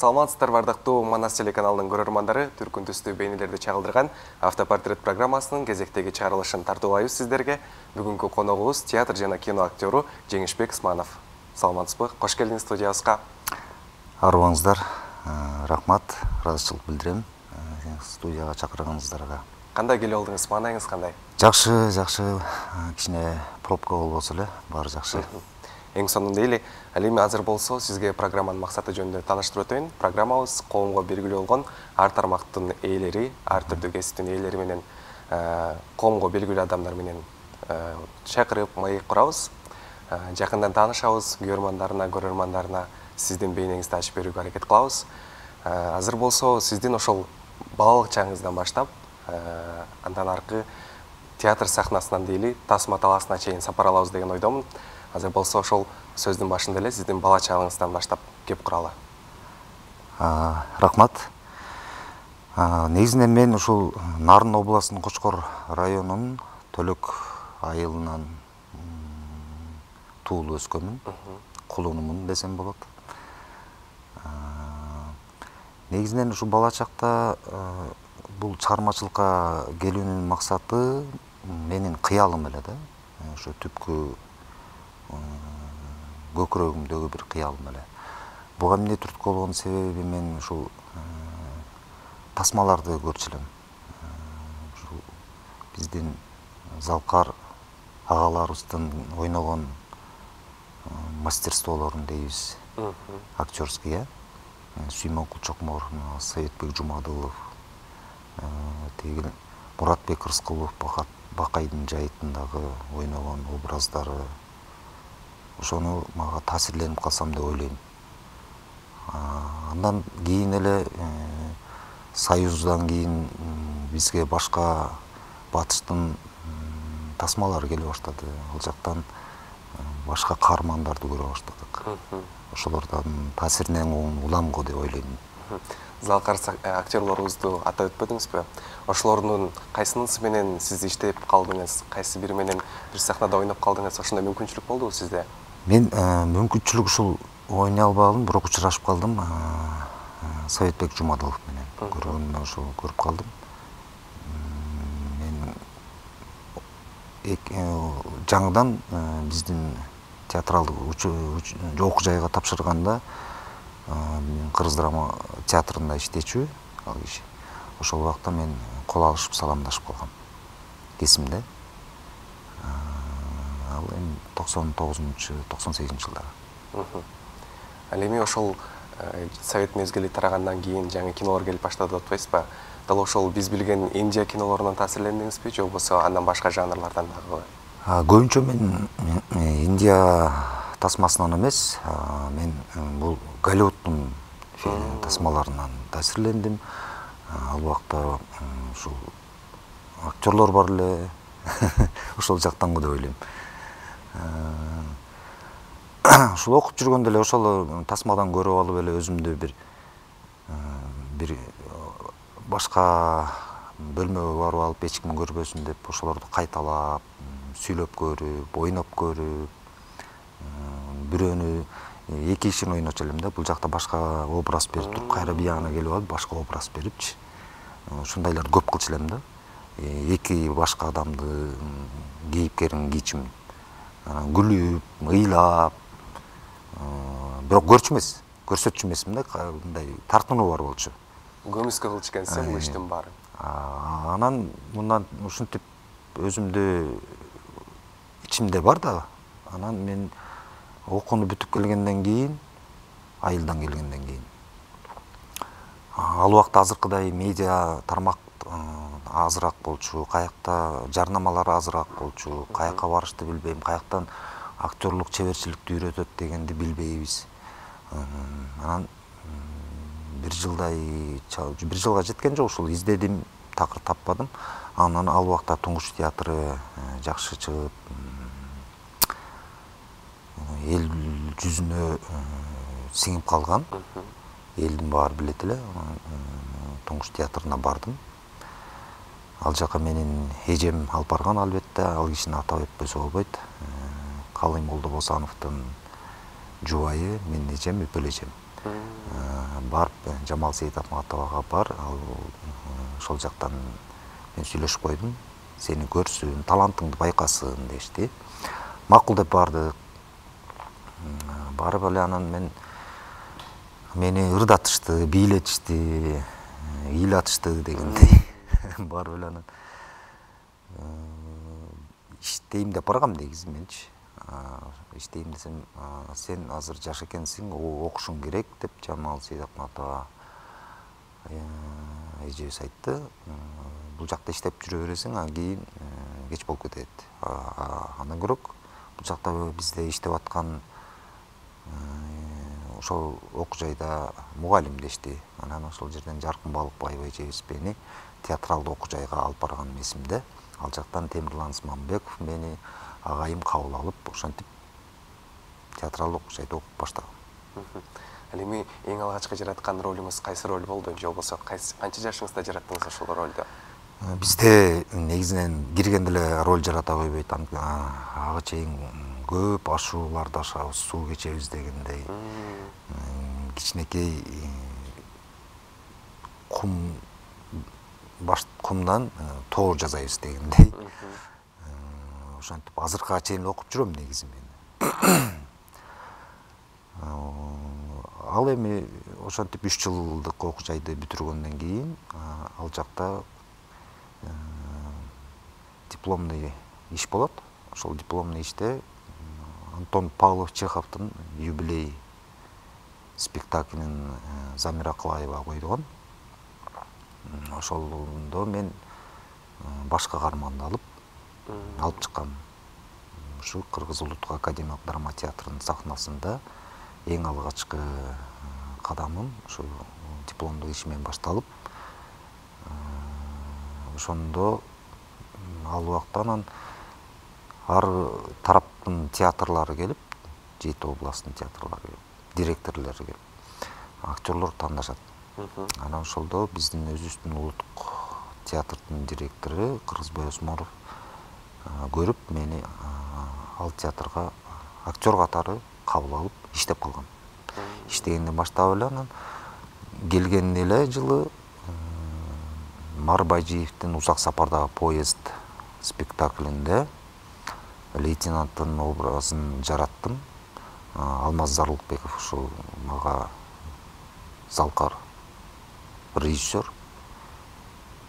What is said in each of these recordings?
Саламатсыздар бардыктуу Манас телеканалынын көрөрмандары, түркүн түстүү бейнелерди чагылдырган автопортрет программасынын кезектеги чыгарылышын тартуулайбыз сиздерге. Бүгүнкү коногубуз театр жана кино актеру Жеңишбек Исманов. Саламатсызбы? Кош келдиңиз студиябызга. Арыбаңыздар, рахмат, ыраазычылык билдирем студияга чакырганыңыздарга. Кандай келип алдыңыз? Маанайыңыз кандай? Жакшы, кичине пробка болбосо эле, баары жакшы. Эң сонунда эле, ал эми азыр болсо сизге программанын максаты жөнүндө тааныштырып өтөйүн. Программабыз коомго белгилүү болгон ар тармактын ээлери, ар түрдүү кесиптин ээлери менен коомго белгилүү адамдар менен чакырып, маек курабыз. Жакындан таанышабыз, көрөрмандарына сиздин бейнеңизди ачып берүүгө аракет кылабыз. Азыр болсо сиздин ошол балалык чагыңыздан баштап, андан аркы театр сахнасынан дейли Тасма талаасына чейин сапар алабыз деген ойдомун. Азыр болсо ошол сөздүн башында эле сиздин бала чагыңыздан баштап кеп куралы. Рахмат. Негизинен мен ушул Нарын областынын Кочкор районунун Төлөк айылынан туулуп өскөнмүн. Кулунумун десем болот. Негизинен ушу бала чакта бул чыгармачылыкка келүүнүн максаты менин кыялым эле да. Ошо түпкү көкүрөгүмдөгү бир кыялым эле. Буга эмне түрткү болгон себеби мен ушул тасмаларды көрчү элем. Ушул биздин залкар агаларыбыздын ойногон мастерстволорун дейбиз. Актерский, Сүймөн Кулчокмор, Советбек Жумадылов, Муратбек Рыскулов, Бакайдын жайытындагы ойногон образдары. Ошону мага таасирленип калсам деп ойлойм. Андан кийин эле Союздан кийин бизге башка батыштын тасмалары келе баштады. Ал жактан башка каармандарды көрө баштадык. Ошолордун таасиринен уламго деп ойлойм. Залкар актерлорубузду атап өтпөдүңүзбү? Ошолордун кайсынысы менен сиз иштеп калдыңыз? Кайсы бири менен бир сахнада ойноп калдыңыз? Ошондой мүмкүнчүлүк болдубу сизде? Мен мүмкүнчүлүк ушул ойной албадым, бирок учурашып калдым. Советбек Жумадылов менен көргөндө ошол көрүп калдым. Мен жаңыдан биздин театралдык окуу жайга тапшырганда мен Кыргыз драма театрында иштечү ал киши. Ошол убакта мен кол алышып саламдашып калгам. Эсимде. Ал эми 99-98 жылдары. Ал эми ошол совет мезгили тарагандан кийин жаңы кинолор келип баштады деп атпайсызбы? Дал ошол биз билген Индия кинолорунан таасирлендиңизби, же болбосо андан башка жанрлардан дагы? Көбүнчө мен Индия тасмасынан эмес, мен бул Голливудтун тасмаларынан таасирлендим. Ал убакта ушул актерлор бар эле. Ошол жактан деп ойлойм. Ушул окуп жүргөндө эле ошол тасмадан көрүп алып эле өзүмдү бир башка бөлмөгө барып алып эч ким көрбөсүн деп ошолорду кайталап, сүйлөп көрүп, ойноп көрүп, бирөөнү эки кишини ойночу элем да. Бул жакта башка образ берип туруп, кайра биягына келип алып башка образ берипчи. Ушундайларды көп кылчу элем да. Эки башка адамды кейипкерин кийчүмүн. Күлүп, ыйлап, бирок көрчү эмес, көрсөтчү эмесмин да, мындай тартынуу бар болчу. Көмүскө кылчу экенсиз бул иштин баарын. Анан мындан ушинтип өзүмдү ичимде бар да. Анан мен окууну бүтүп келгенден кийин, айылдан келгенден кийин, ал убакта азыркыдай медиа тармак азыраак болчу, каякта жарнамалар азыраак болчу, каякка барышты билбейм, каяктан актерлук чеберчиликти үйрөтөт дегенди билбейбиз. Анан бир жылга жеткен жок, ушул издедим, такыр таппадым. Анан ал убакта Туңгуч театры жакшы чыгып, эл жүзүнө сиңип калган. Элдин баары билет эле. Туңгуч театрына бардым. Ал жака менин эжем алып барган, албетте, ал кишини атап өтпөсө болбойт. Калый Молдобосановдун жубайы, менин эжем, өпөл эжем. Барып Жамал Сейтахматовага бар, ал ошол жактан мен сүйлөшүп койдум. Сени көрсүн, талантыңды байкасын дешти. Макул деп бардык. Барып эле анан мени ырдатышты, бийлетишти, ыйлатышты дегендей. Барып эле анан иштейм деп баргам негизи менчи. Иштейм десем, сен азыр жаш экенсиң, окушуң керек деп Жамал Сейтахматова эжебиз айтты. Бул жакта иштеп жүрө бересиң, кийин кеч болуп кетет. Андан көрөк бул жакта бизде иштеп аткан ошол окуу жайда мугалим дешти. Анан ошол жерден Жаркын Балыкбаева эжебиз мени театралдык окуу жайга алып барганым эсимде. Ал жактан Темирлан Смамбеков мени агайым кабыл алып, ошентип театралдык окуу жайда окуп баштагам. Ал эми эң алгачкы жараткан ролуңуз кайсы роль болду? Же болбосо канча жашыңызда жараттыңыз ошол ролду? Бизде негизинен киргенде эле роль жарата койбойт. Ага чейин көп ашууларды ашабыз, суу кечебиз дегендей. Кичинекей кумдан тоо жасайбыз дегендей. Ошентип азыркыга чейин окуп жүрөм негизи мен. Ал эми ошентип 3 жылдык окуу жайды бүтүргөндөн кийин ал жакта дипломный иш болот. Ошол дипломный иште Антон Павлов Чеховдун юбилей спектаклин Замира Акылаева койдуган. Ошолдо мен баш каарманды алып чыккам. Ушу Кыргыз Улуттук академиялык драма театрынын сахнасында эң алгачкы кадамым ушу дипломдук ишимен башталып, ошондо ал убакта анан ар тараптын театрлары келип, 7 областтын театрлары келип, директорлору келип, актерлор тандашат. Анан ошолдо биздин өзүбүздүн улуттук театрдын директору Кыргызбай Осморов көрүп мени ал театрга актер катары кабыл алып иштеп калган. Иштегенден баштап эле анан келген эле жылы Марбайжиевдин Узак сапардагы поезд спектаклинде лейтенанттын образын жараттым. Алмаз Зарлыкбеков ушул мага залкар режиссер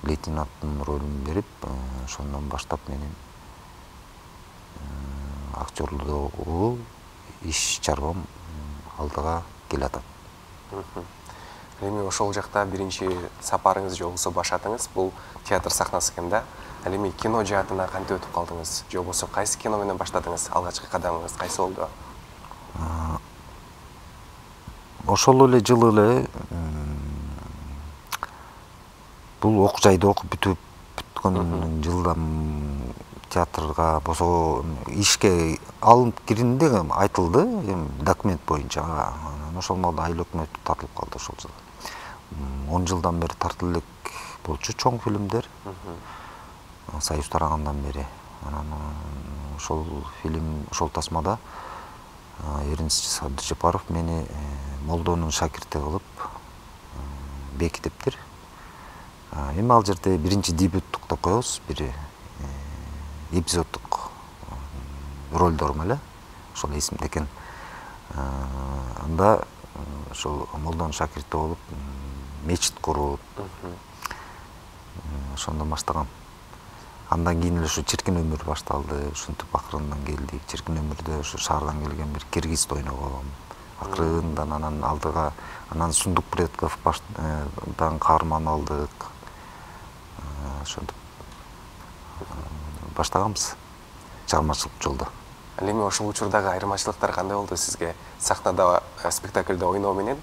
лейтенанттын ролун берип, ошондон баштап менин актерлугу иш чарбам алдыга келатат. Эми ошол жакта биринчи сапарыңыз же болбосо башатыңыз бул театр сахнасы экен да. Ал эми кино жаатына кантип өтүп калдыңыз? Же болбосо кайсы кино менен баштадыңыз? Алгачкы кадамыңыз кайсы болду? Ошол эле жылы эле бул окуу жайды окуп бүткөн жылдан театрга болсо ишке алынып киринде айтылды, документ боюнча. Ошол маалда айыл өкмөтү тартылып калды ошол жылы. 10 жылдан бери тартып элек болчу чоң фильмдер. Союз тарагандан бери. Анан ошол фильм, ошол тасмада Эринч Абдыжапаров мени Молдонун шакирти кылып бекитиптир. Эми ал жерде биринчи дебюттук деп коебуз, бир эпизоддук ролдорум эле. Ошол эсимде экен. Анда ошол Молдонун шакирти болуп мечит куруп, ошондон баштагам. Андан кийин эле ушу чиркин өмүр башталды. Ушинтип акырындан келдик. Чиркин өмүрдө ушу шаардан келген бир киргизди ойногом. Акырындан анан алдыга, анан Сундук Предков баштан каарман алдык. Ошентип баштаганбыз чыгармачылык жолдо. Ал эми ошол учурдагы айырмачылыктар кандай болду сизге? Сахнада спектакльде ойноо менен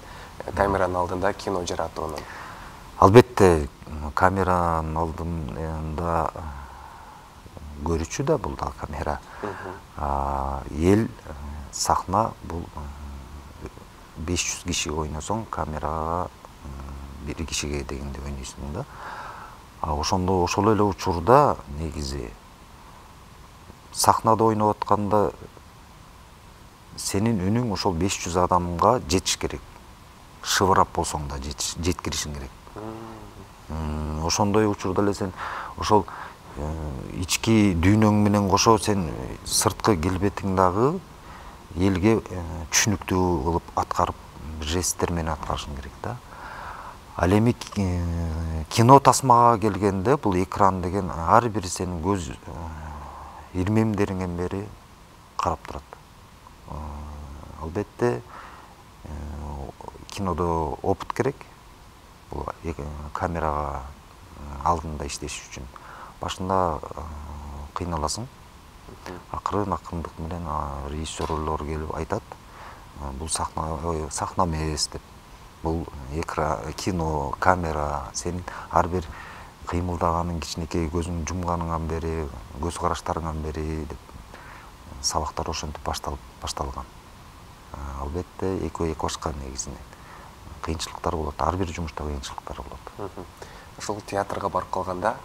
камеранын алдында кино жаратуунун. Албетте, камеранын алдында көрүүчү да бул да камера. Эл сахна бул 500 киши ойносоң, камерага 1 кишиге дегенде ойнойсуң да. Ошондо ошол эле учурда негизи сахнада ойноп атканда сенин үнүң ошол 500 адамга жетиш керек. шыбырап болсоң да жеткиришиң керек. Ошондой учурда эле сен ошол ички дүйнөң менен кошо сен сырткы келбетиң дагы элге түшүнүктүү кылып аткарып, жесттер менен аткарышың керек да. Ал эми кино тасмага келгенде бул экран деген ар бир сенин көз ирмемдериңен бери карап турат. Албетте кинодо опыт керек. Бул камерага алдында иштеш үчүн башында кыйналасың. Акырындык менен режиссерлор келип айтат, бул сахна эмес деп. Бул кино, камера, сен ар бир кыймылдаганың, кичинекей көзүң жумганыңан бери, көз караштарыңан бери деп сабактар ошентип башталган. Албетте экөө башка негизинен кыйынчылыктар болот, ар бир жумушта кыйынчылыктар болот. Ошол театрга барып калганда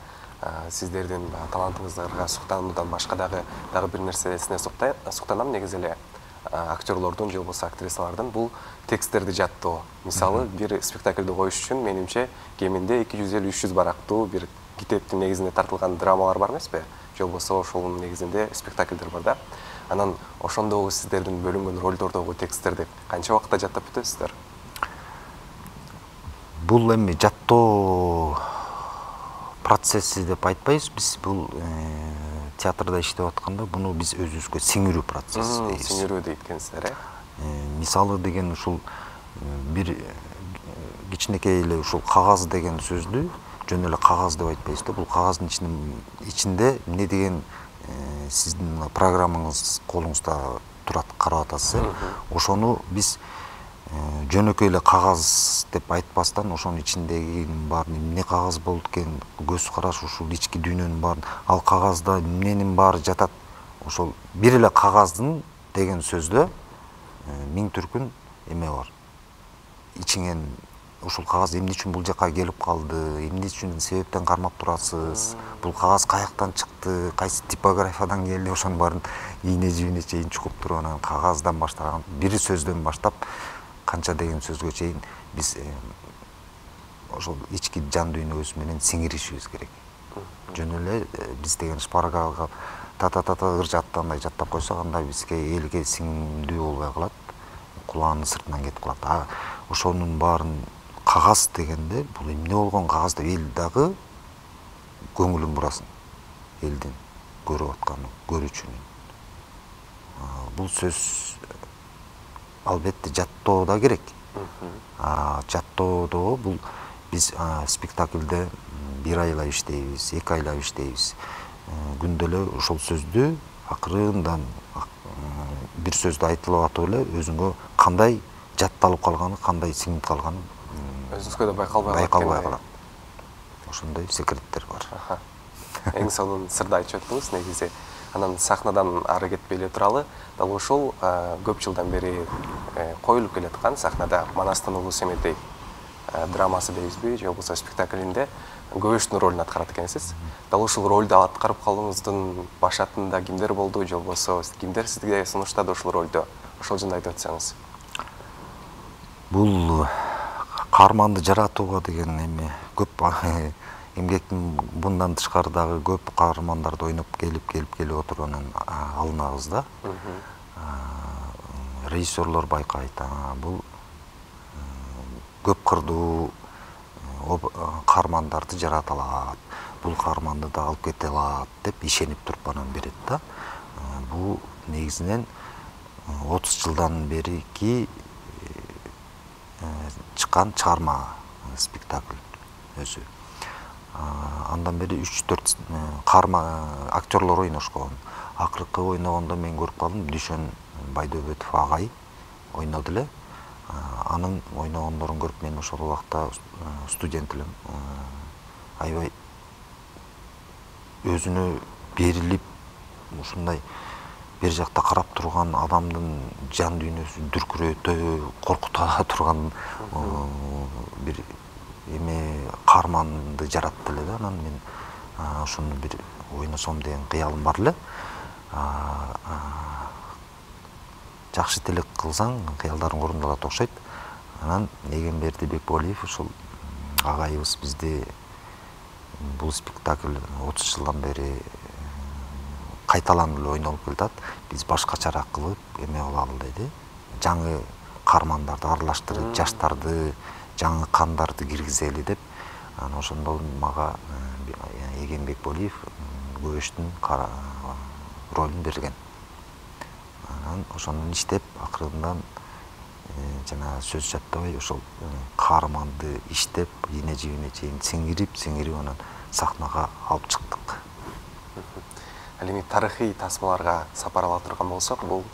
сиздердин талантыңыздарга суктануудан башка дагы бир нерсесине суктанам. Негизи эле актерлордун же болбосо актрисалардын бул тексттерди жаттоо. Мисалы, бир спектакльди коюш үчүн менимче кеминде 250-300 барактуу бир китептин негизинде тартылган драмалар бар эмеспи? Же болбосо ошонун негизинде спектакльдер бар да. Анан ошондогу сиздердин бөлүнгөн ролдордогу тексттерди канча убакытта жаттап бүтөсүздөр? Бул эми жаттоо процесси деп айтпайбыз. Биз бул театрда иштеп атканда буну биз өзүбүзгө сиңирүү процесси дейбиз. Сиңирүү дейт экенсиздер, Мисалы деген ушул бир кичинекей эле ушул кагаз деген сөздү жөн эле кагаз деп айтпайбыз да. Бул кагаздын ичинде эмне деген сиздин программаңыз колуңузда турат, карап атасыз. Ошону биз жөнөкөй эле кагаз деп айтпастан, ошонун ичиндегинин баарын эмне кагаз болот экен, көз караш, ушул ички дүйнөнүн баарын, ал кагазда эмненин баары жатат. Ошол бир эле кагаздын деген сөздө миң түркүн эме бар. Ичиңен ушул кагаз эмне үчүн бул жака келип калды, эмне үчүн себептен кармап турасыз, бул кагаз каяктан чыкты, кайсы типографиядан келди, ошонун баарын ийне жибине чейин чукуп туруп, анан кагаздан баштаган бир сөздөн баштап канча деген сөзгө чейин биз ошол ички жан дүйнөбүз менен сиңиришибиз керек. Жөн эле биз деген шпаргалга ыр жаттандай жаттап койсок, анда бизге элге сиңимдүү болбой калат, кулагынын сыртынан кетип калат. Ошонун баарын кагаз дегенде, бул эмне болгон кагаз деп эл дагы көңүлүн бурасың. Элдин көрүп атканы, көрүүчүнүн. Бул сөз албетте жаттоодо керек. Жаттоодо бул биз спектакльде 1 айлап иштейбиз, 2 айлап иштейбиз. Күндө эле ошол сөздү акырындан бир сөздү айтылып атып эле өзүңө кандай жатталып калганы, кандай сиңип калганы өзүңүзгө да байкалбай калат. Ошондой секреттер бар. Эң сонун сырды айтып өттүңүз. Негизи анан сахнадан ары кетпей эле туралы, дал ушул көп жылдан бери коюлуп келаткан сахнада Манастын улуу Семетей драмасы дейбизби, же болбосо спектаклинде көбөштүн ролун аткарат экенсиз. Дал ушул ролду аткарып калууңуздун башатында кимдер болду, же болбосо кимдер сизге сунуштады ушул ролду? Ошол жөнүндө айтып өтсөңүз. Бул каарманды жаратууга деген эми көп эмгектин bundan тышкары дагы көп каармандарды ойноп келип отурганын алынабыз да. Режиссерлор байкайт, бул көп кырдуу каармандарды жарата алат, бул каарманды да алып кете алат деп ишенип туруп анан берет да. Бул негизинен 30 жылдан берики чыккан чыгарма спектакль өзү. Андан бери 3-4 каарма актерлор ойношкон. Акыркы ойногондо мен көрүп калдым, Дүйшөн Байдөөбөтов агай ойноду эле. Анын ойногондорун көрүп мен ошол убакта студент элем. Аябай өзүнө берилип, ушундай бер жакта карап турган адамдын жан дүйнөсүн дүркүрөтө, коркута турган бир эме каарманды жаратты эле да. Анан мен ошону бир ойносом деген кыялым бар эле. Жакшы тилек кылсаң, кыялдарың орундалат окшойт. Анан Эгемберди Бекболиев ушул агайыбыз бизди бул спектакль 30 жылдан бери кайталанып эле ойнолуп келатат. Биз башкачараак кылып эме кылалы деди. Жаңы каармандарды аралаштырып, жаштарды, жаңы кандарды киргизели деп. Анан ошондо мага Эген Бекболиев Көбөштүн ролун берген. Анан ошондон иштеп, акырындан жана сөз жаттабай ошол каарманды иштеп, ийне жибине чейин сиңирип анан сахнага алып чыктык. Ал эми тарыхый тасмаларга сапар ала турган болсок, бул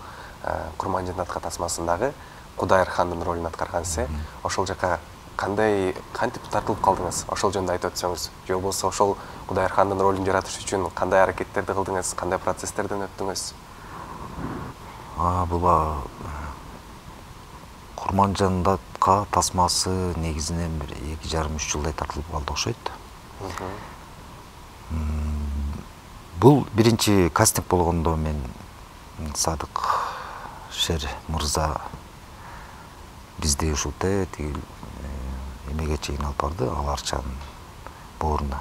Курманжан-Атка тасмасындагы Кудайыр хандын ролун аткарган сиз. Ошол жака кантип тартылып калдыңыз? Ошол жөнүндө айтып өтсөңүз. Же болбосо ошол Кудайыр хандын ролун жаратыш үчүн кандай аракеттерди кылдыңыз, кандай процесстерден өттүңүз? Бул Курманжан-Атка тасмасы негизинен бир 2,5-3 жылдай тартылып калды окшойт. Бул биринчи кастинг болгондо мен Садык Шер мырза бизди ушул тигил эмеге чейин алып барды, Аларчанын бооруна.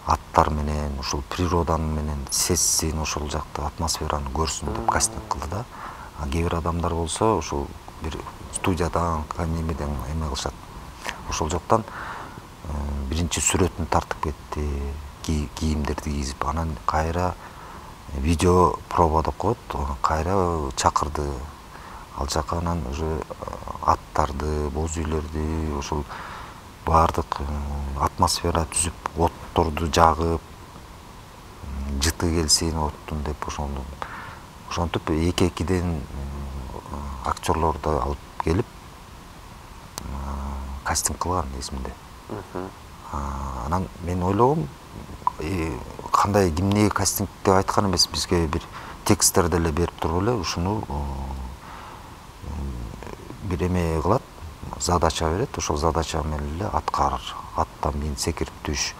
Аттар менен, ушул природанын менен сезсин, ошол жакты атмосфераны көрсүн деп кастинг кылды да. Кээ бир адамдар болсо ушул бир студиядан, эмеден эме кылышат. Ошол жактан биринчи сүрөтүн тартып кетти, кийимдерди кийип, анан кайра видео проба деп коет, кайра чакырды. Ал жака анан уже аттарды, боз үйлөрдү, ошол баардык атмосфера түзүп, отторду жагып, жыты келсин оттун деп ошентип эки-экиден актерлорду алып келип кастинг кылган эсимде. Анан мен ойлогом, кандай кимнеге кастинг деп айткан эмес, бизге бир тексттерди эле берип туруп эле ушуну бир эме кылат, задача берет, ошол задача менен эле аткар. Аттан мин секирип түш,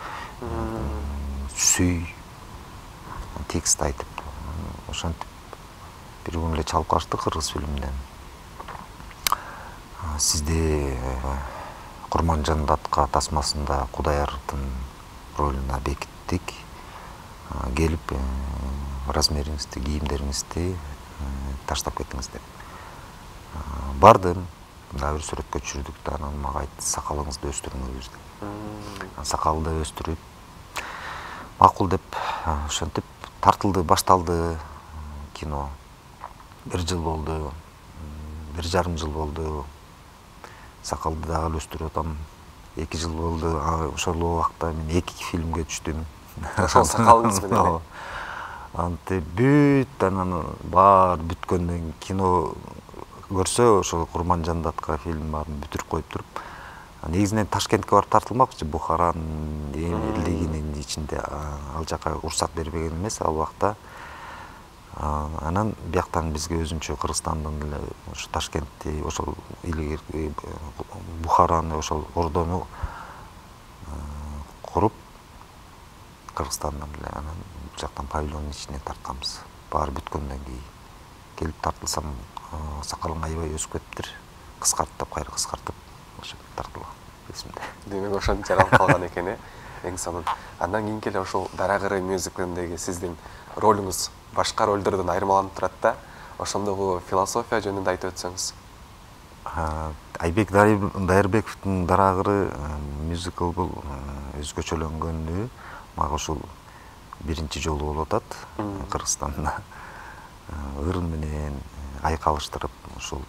сүй, текст айтып. Ошентип бир күн эле чалып калыштык кыргыз фильминден. Сизди Курманжан-Атка тасмасында Кудайырдын ролуна бекиттик. Келип размериңизди, кийимдериңизди таштап кетиңиз деп. Бардым, дагы бир сүрөткө түшүрдүк да, анан мага айтты, сакалыңызды өстүрүңүз деп. Сакалды өстүрүп, макул деп, ошентип тартылды, башталды кино. 1 жыл болду, 1,5 жыл болду. Сакалды дагы өстүрүп атам. 2 жыл болду. Ошол убакта мен 2 фильмге түштүм. Ошол сакалыңыз менен. Антип бүт, анан баары бүткөндөн кино көрсө, ошол Курманжан-Атка фильм баарын бүтүрүп коюп туруп, негизинен Ташкентке барып тартылмакчы, Бухаранын элдигинин ичинде, ал жака уруксат бербеген эмес ал убакта. Анан бияктан бизге өзүнчө Кыргызстандын эле ошо Ташкентти, ошол Бухараны, ошол ордону куруп Кыргызстандан эле анан бул жактан павильондун ичине тартканбыз. Баары бүткөндөн кийин келип тартылсам, сакалың аябай өсүп кетиптир. Кыскарттып, кайра кыскартып, ошо тартылган эсимде. Демек ошон жаралып калган экен, эң сонун. Андан кийинки эле ошол Дарагыры мюзиклиндеги сиздин ролуңуз башка ролдордон айырмаланып турат да. Ошондогу философия жөнүндө айтып өтсөңүз. Айбек Дайырбековдун Дарагыры мюзикл бул өзгөчөлөнгөнү мага ушул биринчи жолу болуп атат Кыргызстанда. Ырын менен айкалыштырып ушул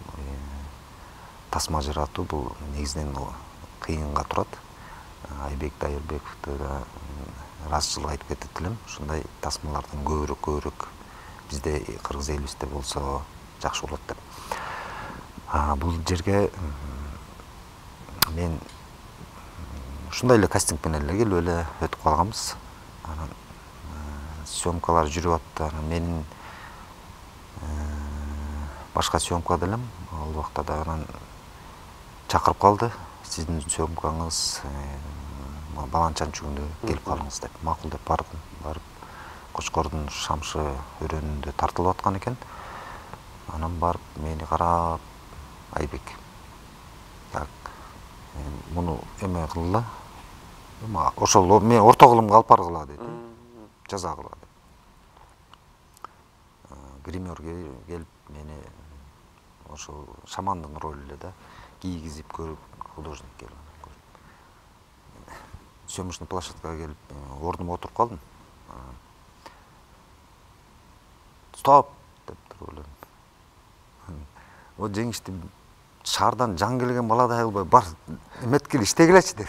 тасма жаратуу бул негизинен кыйынга турат. Айбек Дайырбековду да ыраазычылык айтып кетет элем. Ушундай тасмалардын көбүрөөк бизде кыргыз элибизде болсо жакшы болот деп. Бул жерге мен ушундай эле кастинг менен эле келип эле өтүп калганбыз. Анан съемкалар жүрүп атты. Менин башка съемкада элем. Ал убакта да анан чакырып калды. Сиздин съемкаңыз Баланчан чүгүндө келип калыңыз деп. Макул деп бардым. Барып Кочкордун Шамшы өрөөнүндө тартылып аткан экен. Анан барып мени карап, Айбек, Так, муну эме кылла. Ошол мен орто кылымга алып баргыла дейт. Жаза кыла дейт. Гример келип мени ошол шамандын ролу эле да кийгизип көрүп, художник келип. Съемочный площадкага келип, ордума отуруп калдым. Стоп деп туруп элем. О жеңишти шаардан жан келген баладай албай бар эметкиле иштегилечи деп.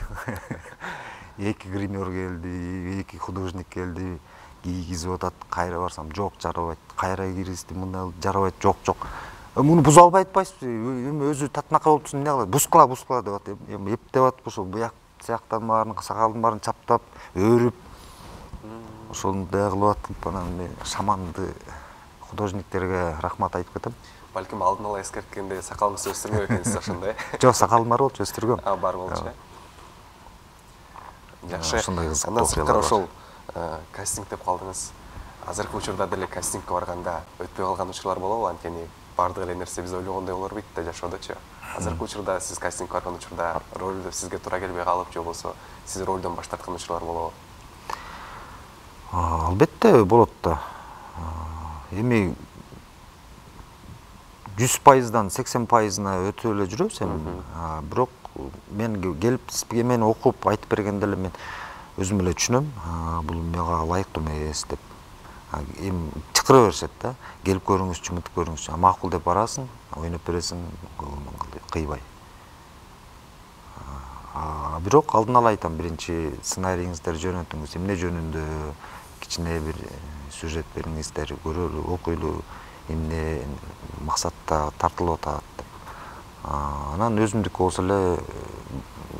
Эки гример келди, эки художник келди, кийгизип атат, кайра барсам жок жарабайт, кайра киргиздим, мындай жарабайт, жок. Муну буза албай атпайсызбы? Эми өзү татынакай болупсуң, эмне кылат? Бускула деп атат. Эми эптеп атып ошол буяк сыяктан баарын, сакалдын баарын чаптап, өрүп, ошондой кылып атып, анан мен шаманды художниктерге рахмат айтып кетем. Балким алдын ала эскерткенде сакалыңызды өстүрмөк экенсиз ошондой. Жок, сакалым бар болчу, өстүргөм. Бар болчу. Жакшы. Ошондой кызык Андан сырткары ошол кастинг деп калдыңыз. Азыркы учурда деле кастингке барганда өтпөй калган учурлар болобу? Анткени бардык эле нерсе биз ойлогондой болор бит да жашоодочу. Азыркы учурда сиз кастингке барган учурда роль сизге туура келбей калып, же болбосо сиз ролдон баш тарткан учурлар болобу? Албетте болот да. Эми 100%дан 80%на өтө эле жүрөбүз эми. Бирок мен келип мени окуп айтып бергенде эле мен өзүм эле түшүнөм, бул мага ылайыктуу эмес деп. Эми чакыра беришет да, келип көрүңүзчү, мынтип көрүңүзчү. Макул деп барасың, ойноп бересиң, кыйбай. Бирок алдын ала айтам, биринчи сценариңизди жөнөтүңүз, эмне жөнүндө кичине бир сюжет бериңиздер, көрөлү, окуйлу, эмне максатта тартылып атат деп. Анан өзүмдүк болсо эле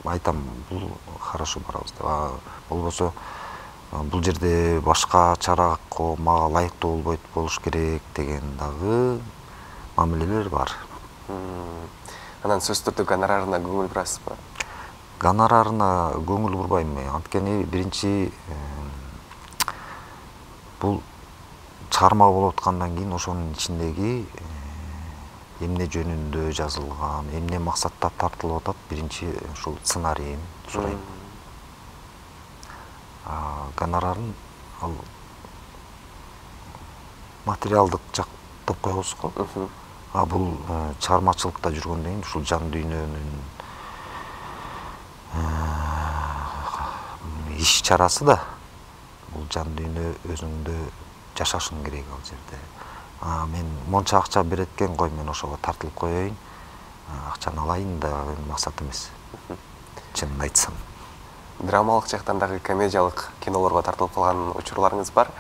айтам, бул хорошо барабыз деп. Болбосо бул жерде башка чара мага ылайыктуу болбойт, болуш керек деген дагы мамилелер бар. Анан сөзсүз түрдө гонорарына көңүл бурасызбы? Гонорарына көңүл бурбайм. Анткени биринчи бул чыгарма болуп аткандан кийин ошонун ичиндеги эмне жөнүндө жазылган, эмне максатта тартылып атат, биринчи ушул сценарийин сурайм. Гонорарын ал материалдык жак деп коебуз го. Бул чыгармачылыкта жүргөндөн кийин ушул жан дүйнөнүн иш чарасы да. Бул жан дүйнө өзүңдө жашашың керек ал жерде. Мен монча акча берет экен, кой мен ошого тартылып коеюн, акчаны алайын да максат эмес. Чынын айтсам. Драмалык жактан дагы комедиялык кинолорго тартылып калган учурларыңыз бар.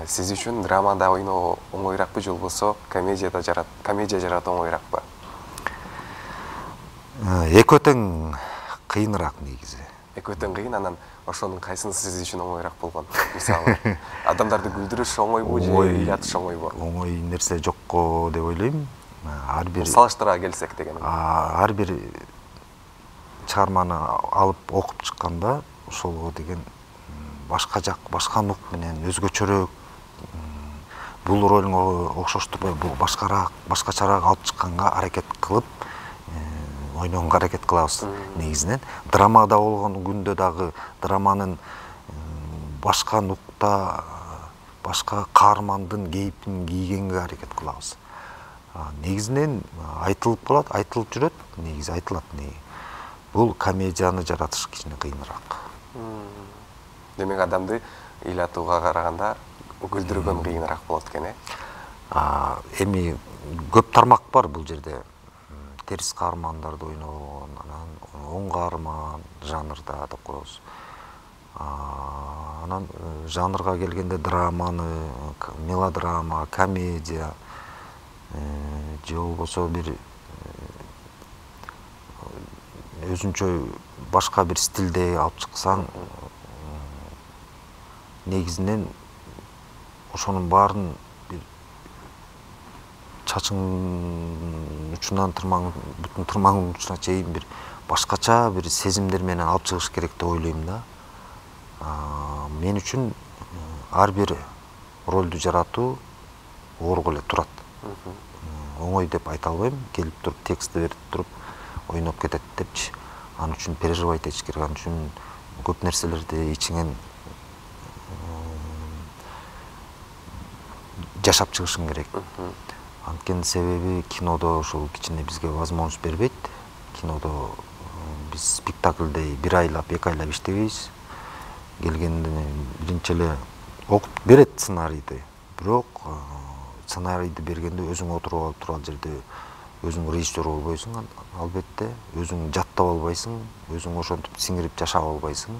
Сиз үчүн драмада ойноо оңойракпы, же болбосо комедия жаратуу оңойракпы? Экөө тең кыйыныраак негизи. Экөө тең кыйын, анан ошонун кайсынысы сиз үчүн оңойраак болгон? Мисалы, адамдарды күлдүрүш оңойбу же ыйлатыш оңойбу? Оңой нерсе жокко деп ойлойм. Ар бир салыштыра келсек деген. Ар бир чыгарманы алып окуп чыкканда ошолго деген башка жак, башка нук менен өзгөчөрөөк, бул ролуңа окшоштурбай, бул башкараак, башкачараак алып чыкканга аракет кылып, ойногонго аракет кылабыз негизинен. Драмада болгон күндө дагы драманын башка нукта, башка каармандын кейпин кийгенге аракет кылабыз. Негизинен айтылып калат, айтылып жүрөт, негизи айтылат. Бул комедияны жаратыш кичине кыйыныраак. Демек адамды ыйлатууга караганда күлдүргөн кыйыныраак болот экен, Эми көп тармак бар бул жерде. Терс каармандарды ойногон, анан оң каарман жанрда деп коебуз. Анан жанрга келгенде драманы, мелодрама, комедия, же болбосо бир өзүнчө башка бир стилде алып чыксаң, негизинен ошонун баарын бир чачың учунан бүтүн тырмагың учуна чейин бир башкача бир сезимдер менен алып чыгыш керек деп ойлойм да. Мен үчүн ар бир ролду жаратуу оорго эле турат. Оңой деп айта албайм, келип туруп текстти берип туруп ойноп кетет депчи. Ан үчүн переживать этиш керек, ан үчүн көп нерселерди ичиңен жашап чыгышың керек. Анткени себеби кинодо ушул кичине бизге возможность бербейт. Кинодо биз спектакльдей 1 айлап, 2 айлап иштебейбиз. Келгенде биринчи эле окуп берет сценарийди. Бирок сценарийди бергенде өзүң отуруп алып турган жерде өзүң режиссер болбойсуң, албетте, өзүң жаттап албайсың, өзүң ошентип сиңирип жашап албайсың.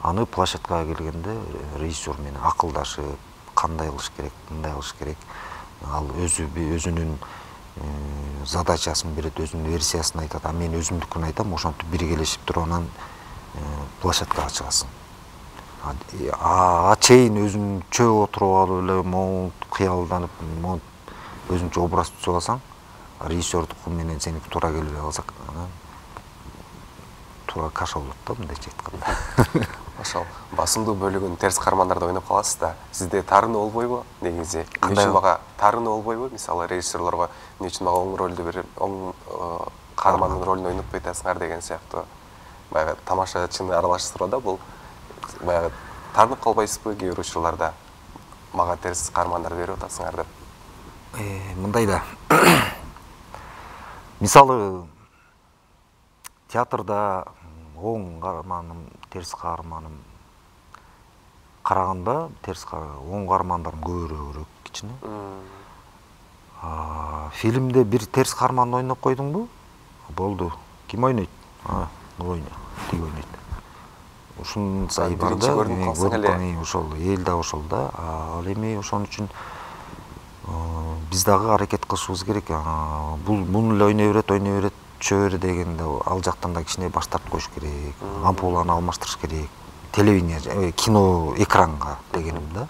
Аны площадкага келгенде режиссер менен акылдашып, кандай кылыш керек, мындай кылыш керек. Ал өзүнүн задачасын берет, өзүнүн версиясын айтат, а мен өзүмдүкүн айтам, ошентип биргелешип туруп анан площадкага чыгасың. Чейин өзүң чөө отуруп алып эле монт кыялданып, монт өзүңчө образ түзүп алсаң, режиссердуку менен сеники туура келбей калса, анан туура каша болот да, мындайча айтканда. Ошол басымдуу бөлүгүн терс каармандарда ойноп каласыз да. Сизде таарынуу болбойбу негизи? Эмне үчүн мага таарынуу болбойбу? Мисалы режиссерлорго эмне үчүн мага оң ролду берип, оң каармандын ролун ойнотпой атасыңар деген сыяктуу. Баягы тамашачыны аралаштыруу да бул баягы таарынып калбайсызбы кээ бир учурларда? Мага терс каармандар берип атасыңар деп. Мындай да. Мисалы театрда оң каарманым, терс каарманым караганда оң каармандарым көбүрөөк кичине. Фильмде бир терс каарман ойноп койдуңбу? Болду. Ким ойнойт? Тиги ойнойт. Ушунун сайы бар да, ошол эл да ошол да. Ал эми ошон үчүн биз дагы аракет кылышыбыз керек. Буну эле ойной берет, чөбөрө дегенде ал жактан да кичине баш тартып коюш керек. Ампуланы алмаштырыш керек. Телевидение, кино экранга дегеним да.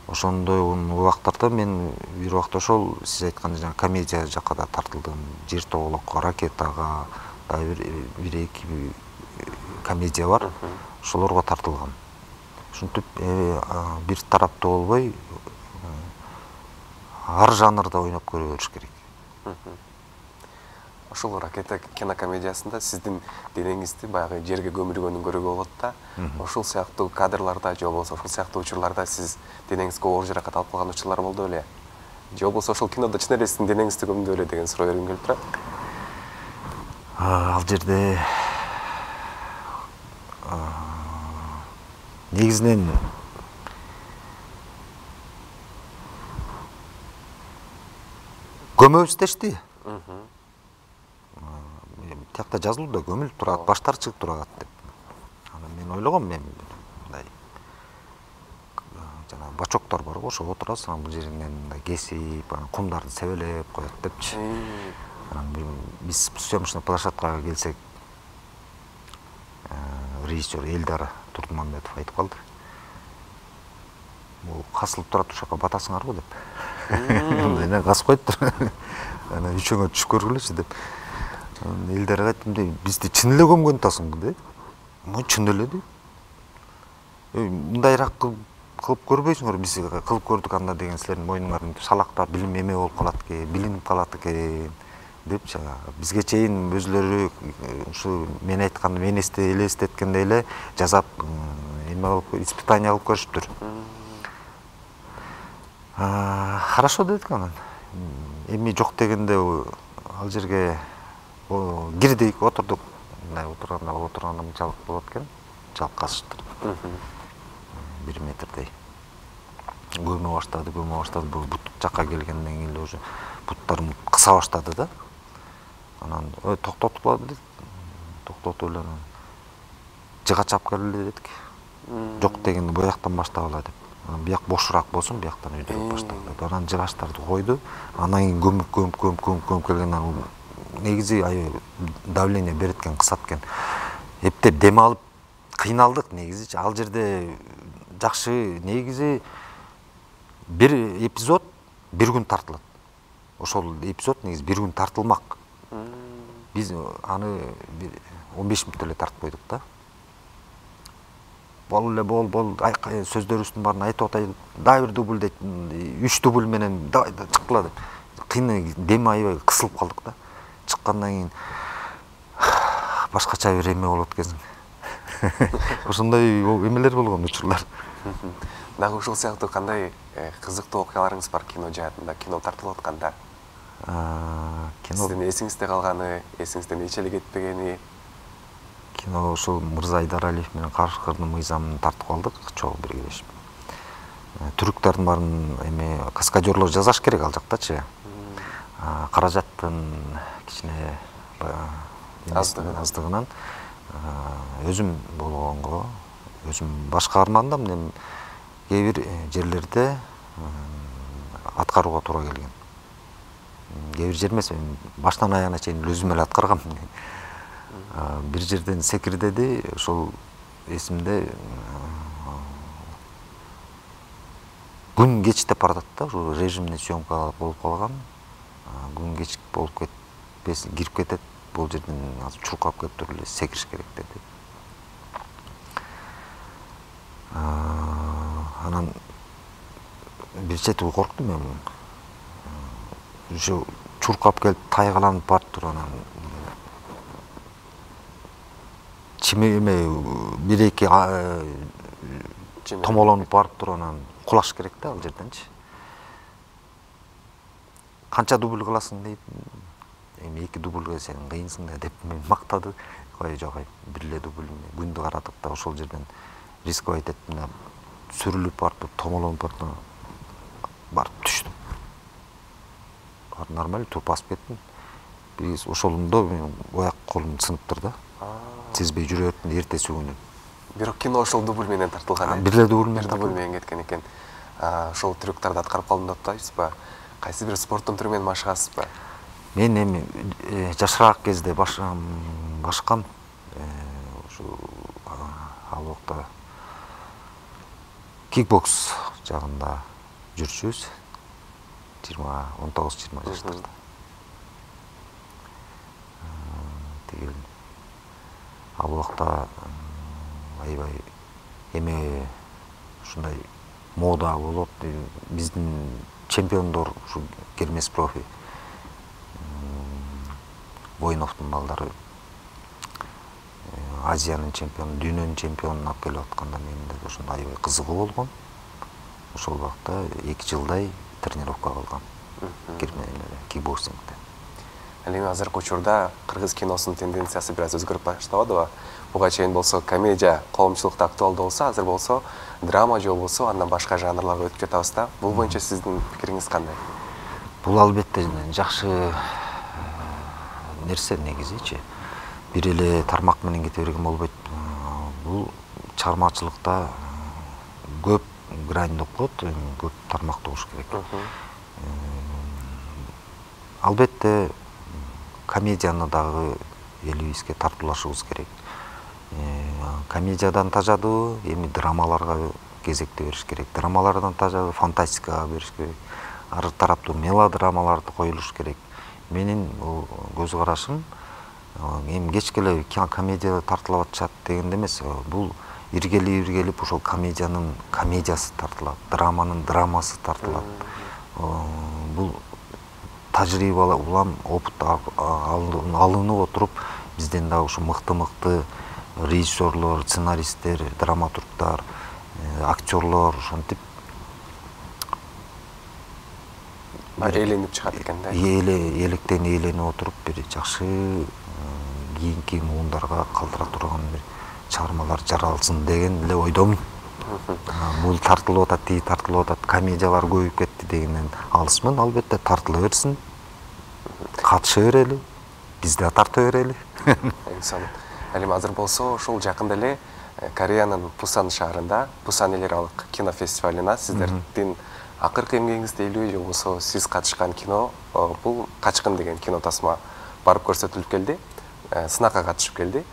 Ошондой убактарда мен бир убакта ошол сиз айткан жана комедия жакка да тартылдым. Жер тоголокко, ракетага да бир эки комедия бар. Ошолорго тартылгам. Ушинтип бир тараптуу болбой ар жанрда ойноп көрө бериш керек. Ошол ракета кинокомедиясында сиздин денеңизди баягы жерге көмүлгөнүн көрүүгө болот да. Ошол сыяктуу кадрларда же болбосо ошол сыяктуу учурларда сиз денеңизге оор жаракат алып калган учурлар болду беле? Же болбосо ошол кинодо чын эле сиздин денеңизди көмдү беле деген суроо бергим келип турат. Ал жерде негизинен көмөбүз дешти. Тиякта жазылуу да көмүлүп турат, баштар чыгып турат деп. Анан мен ойлогом, мен мындай жана бачоктор бар го, ошо отурасың, анан бул жериңен мындай кесип, анан кумдарды себелеп коет депчи. Анан биз съемочный площадкага келсек, режиссер Элдар Турдумамбетов айтып калды. Бул касылып турат, ушакка батасыңарбы деп. Мына касып коет. Анан үчөңө түшүп көргүлөчү деп. Элдарга айттым, бизди чын эле көмгөн атасыңбы деп. Чын эле деп. Мындайраак кылып көрбөйсүңөр, биз кылып көрдүк анда деген силердин мойнуңар салактап билим эме болуп калат экен, билинип калат экен депчи. Бизге чейин өзлөрү ушу мен айтканды мен элестеткендей эле жазап эме алып испытание алып көрүшүптүр. Хорошо дедик анан. Эми жок дегенде ал жерге кирдик, отурдук. Мындай отурганда мынчалык болот экен. Жалкасыштыр. 1 метрдей. Көмө баштады. Бул бут жакка келгенден кийин уже буттарым кыса баштады да. Анан токтотуп дедик. Токтотуп эле анан жыга чап келели дедик. Жок дегенде бояктан баштагыла деп. Бияк бошураак болсун, бияктан өйдөрүп баштады. Анан жыгаштарды койду. Анан кийин көмүп келгенден негизи давление берет экен, кысат экен. Эптеп дем алып кыйналдык негизи. Ал жерде жакшы негизи бир эпизод 1 күн тартылат. Ошол эпизод негизи 1 күн тартылмак. Биз аны 15 мүнөттө эле тартып койдук да. Бол сөздөрүбүздүн баарын айтып атайын. Дагы бир дубль дейт, 3 дубль менен чыккыла деп. Кыйны дем аябай кысылып калдык да. Чыккандан кийин башкача бир эме болот экенсиң. Ошондой эмелер болгон учурлар. Дагы ушул сыяктуу кандай кызыктуу окуяларыңыз бар кино жаатында, кино тартылып атканда? Кино Сиздин эсиңизде калганы, эсиңизден эч эле кетпегени? кино ушул Мырза Айдаралиев менен Карышкырдын мыйзамын тартып алдык, чогуу биргелешип. Түрктөрдүн баарын эми каскадерлор жасаш керек ал жактачы. Каражаттын кичине аздыгынан өзүм болгонго, өзүм башкармандам, эми кээ бир жерлерде аткарууга туура келген. Кээ бир жер эмес, баштан аягына чейин өзүм эле аткаргам. Бир жерден секирдеди, ошол эсимде күн кечтеп баратат да, ушул режимный съемка болуп калган. Күн кечик болуп кетпесин, кирип кетет, бул жерден азыр чуркап кетип туруп эле секириш керек деди. Анан бир чети корктум мен. Ушу чуркап келип тайгаланып барып туруп анан чимеме бир эки томолонуп барып туруп анан кулаш керек да ал жерденчи. Канча дубль кыласың дейт. Эми 2 дубльга сен кыйынсың да деп мактады. Кой жок, бир эле дубль күндү карадык да ошол жерден рисковать этип сүрүлүп барып томолонуп барып түштүм. Нормально туруп басып кеттим. Биз ошолунда аяк колум сынып турду. Сезбей жүрө бериптин эртеси күнү. Бирок кино ошол дубль менен тартылган. Бир эле дубль менен кеткен экен. Ошол трюктарды аткарып калдым деп атпайсызбы? Кайсы бир спорттун түрү менен машыгасызбы? Мен эми жашыраак кезде башкам. Ушу ал убакта кикбокс жагында жүрчүбүз. 19-20 жаштарда. Тигил ал убакта аябай эме ушундай мода болот. Биздин чемпиондор ушу Кермес профи Воиновдун балдары Азиянын чемпиону, дүйнөнүн чемпионун алып келип атканда менде ошондой аябай кызыгуу болгон. Ошол убакта 2 жылдай тренировка кылгам. Кикбоксингде. Ал эми азыркы учурда кыргыз киносунун тенденциясы бир аз өзгөрүп баштабадыбы? Буга чейин болсо комедия коомчулукта актуалдуу болсо, азыр болсо драма же болбосо андан башка жанрларга өтүп жатабыз да. Бул боюнча сиздин пикириңиз кандай? Бул албетте жакшы нерсе негизичи. Бир эле тармак менен кете берген болбойт. Бул чыгармачылыкта көп граньдуу болот, көп тармактуу болуш керек. Албетте комедияны дагы элибизге тартуулашыбыз керек. Комедиядан тажадуу, эми драмаларга кезекте бериш керек. Драмалардан тажадуу фантастикага бериш керек. Ар тараптуу мелодрамаларды коюлуш керек. Менин көз карашым эми кечке эле комедия тартыла атышат дегенде эмес. Бул иргелип ошол комедиянын комедиясы тартылат, драманын драмасы тартылат. Бул тажрыйба улам опыт алынып отуруп, бизден дагы ушу мыкты режиссерлор, сценаристтер, драматургдар, актерлор ошентип эйленип чыгат экен да. Электен эйленип отуруп бир жакшы кийинки муундарга калтыра турган бир чыгармалар жаралсын деген эле ойдомун. Бул тартылып атат, тиги тартылып атат, комедиялар көбөйүп кетти дегенден алысмын. Албетте тартыла берсин. Катыша берели. Биз да тарта берели. Ал эми азыр болсо ушул жакында эле Кореянын Пусан шаарында Пусан эл аралык кино фестивалына сиздердин акыркы эмгегиңизде элүү же болбосо сиз катышкан кино бул Качкын деген кино тасма барып көрсөтүлүп келди. Сынакка катышып келди.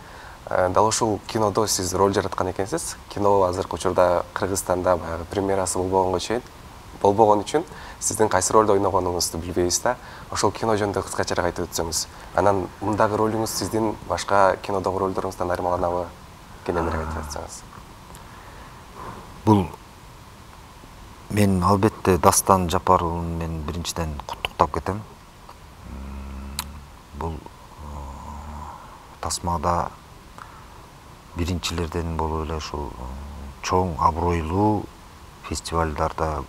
Дал ушул кинодо сиз роль жараткан экенсиз. Кино азыркы учурда Кыргызстанда баягы премьерасы болбогон үчүн сиздин кайсы ролду ойногонуңузду билбейбиз да. Ошол кино жөнүндө кыскачараак айтып өтсөңүз. Анан мындагы ролуңуз сиздин башка кинодогу ролдоруңуздан айырмаланабы? Кененирээк айтып өтсөңүз. Бул мен албетте Дастан Жапаровун мен биринчиден куттуктап кетем. Бул тасмада биринчилерден болуп эле ушул чоң абройлуу фестивалдарда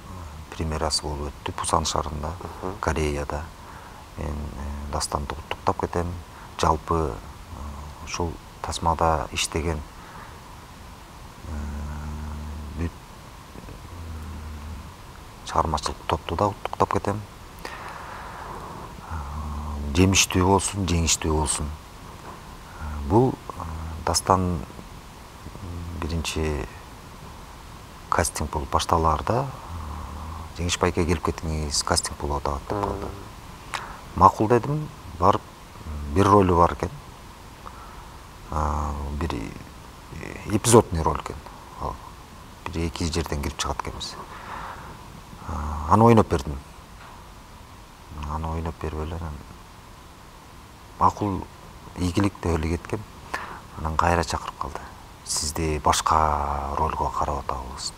премьерасы болуп өттү Пусан шаарында, Кореяда. Мен Дастанды куттуктап кетем. Жалпы ушул тасмада иштеген бүт чыгармачылык топту да куттуктап кетем. Жемиштүү болсун, жеңиштүү болсун. Бул Дастан биринчи кастинг болуп башталаарда Жеңиш байке келип кетиңиз, кастинг болуп атат деп калды. Макул дедим, барып бир ролу бар экен. Бир эпизодный роль экен. Бир эки жерден кирип чыгат экенбиз. Аны ойноп бердим. Аны ойноп берип эле макул ийгилик деп эле кеткем. Анан кайра чакырып калды. Сизди башка ролго карап атабыз.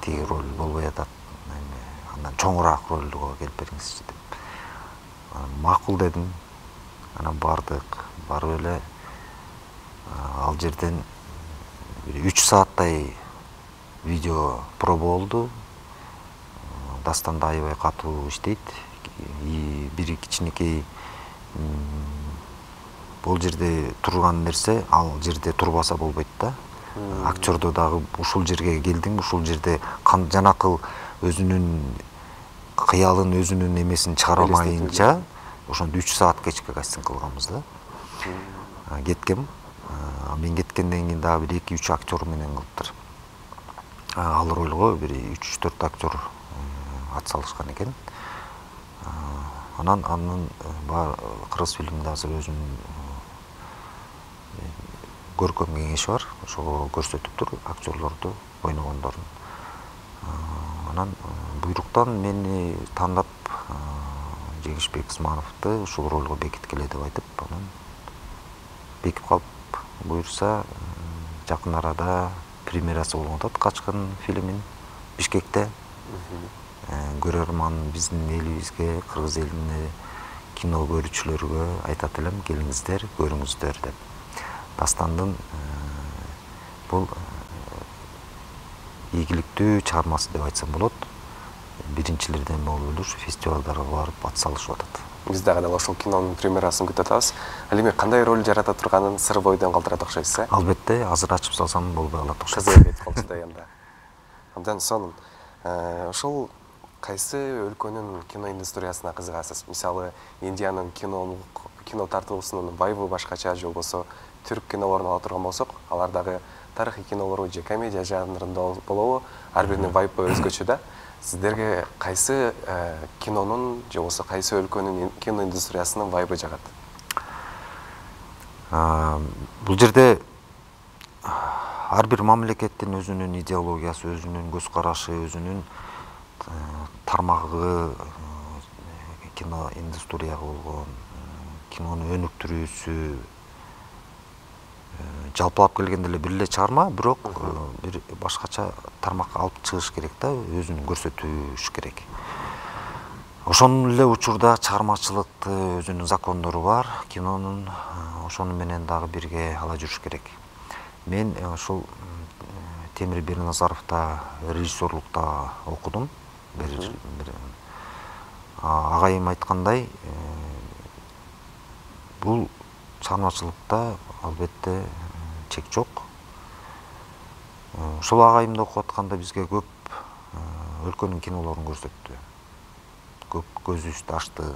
Тиги роль болбой атат. Андан чоңураак ролго келип бериңизчи деп. Макул дедим. Анан бардык. Барып эле ал жерден 3 сааттай видео проба болду. Дастанда аябай катуу иштейт. Бир кичинекей бул жерде турган нерсе ал жерде турбаса болбойт да. Актёрду дагы ушул жерге келдиң, ушул жерде жанакыл өзүнүн кыялын, өзүнүн эмесин чыгарамайынча ошондо 3 саат кечке кастинг кылганбыз да. Кеткем. Мен кеткенден кийин дагы бир 2-3 актер менен кылыптыр. Ал ролго бир 3-4 актер атсалышкан экен. Анан кыргыз фильминде азыр өзүнүн көркөм кеңеши бар. Ошого көрсөтүптүр актерлорду ойногондорун. Анан буйруктан мени тандап Жеңишбек Исмановду ушул ролго бекиткиле деп айтып, анан бекип калып, буйрса жакын арада премьерасы болуп атат Качкын фильмин Бишкекте. Көрөрман биздин элибизге, кыргыз элине, кино көрүүчүлөргө айтат элем, келиңиздер, көрүңүздөр деп. Дастандын бул ийгиликтүү чыгармасы деп айтсам болот. Биринчилерден болуп эле ушу фестивалдарга барып атсалышып атат. Биз дагы ошол кинонун премьерасын күтүп атабыз. Ал эми кандай роль жарата турганын сыр бойдон калтырат окшойсуз, э? Албетте, азыр ачып салсам болбой калат окшойт. Кызык кетип калчу да анда. Андан соң ошол кайсы өлкөнүн кино индустриясына кызыгасыз? Мисалы, Индиянын кино тартылуусунун вайбы башкача, же болбосо түрк кинолорун ала турган болсок, алар дагы тарыхый кинолору же комедия жанрында болобу, ар биринин вайбы өзгөчө да. Сиздерге кайсы кинонун же болбосо кайсы өлкөнүн кино индустриясынын вайбы жагат? Бул жерде ар бир мамлекеттин өзүнүн идеологиясы, өзүнүн көз карашы, өзүнүн тармагы, кино индустрияга болгон кинону өнүктүрүүсү, жалпылап келгенде эле бир эле чыгарма, бирок бир башкача тармакка алып чыгыш керек да, өзүн көрсөтүш керек. Ошонун эле учурда чыгармачылыкты өзүнүн закондору бар, кинонун ошону менен дагы бирге ала жүрүш керек. Мен ошол Темир Берназаровда режиссерлукта окудум. Агайым айткандай, бул чыгармачылыкта албетте чек жок. Ошол агайымды окуп атканда бизге көп өлкөнүн кинолорун көрсөттү. Көп көзүбүздү ачты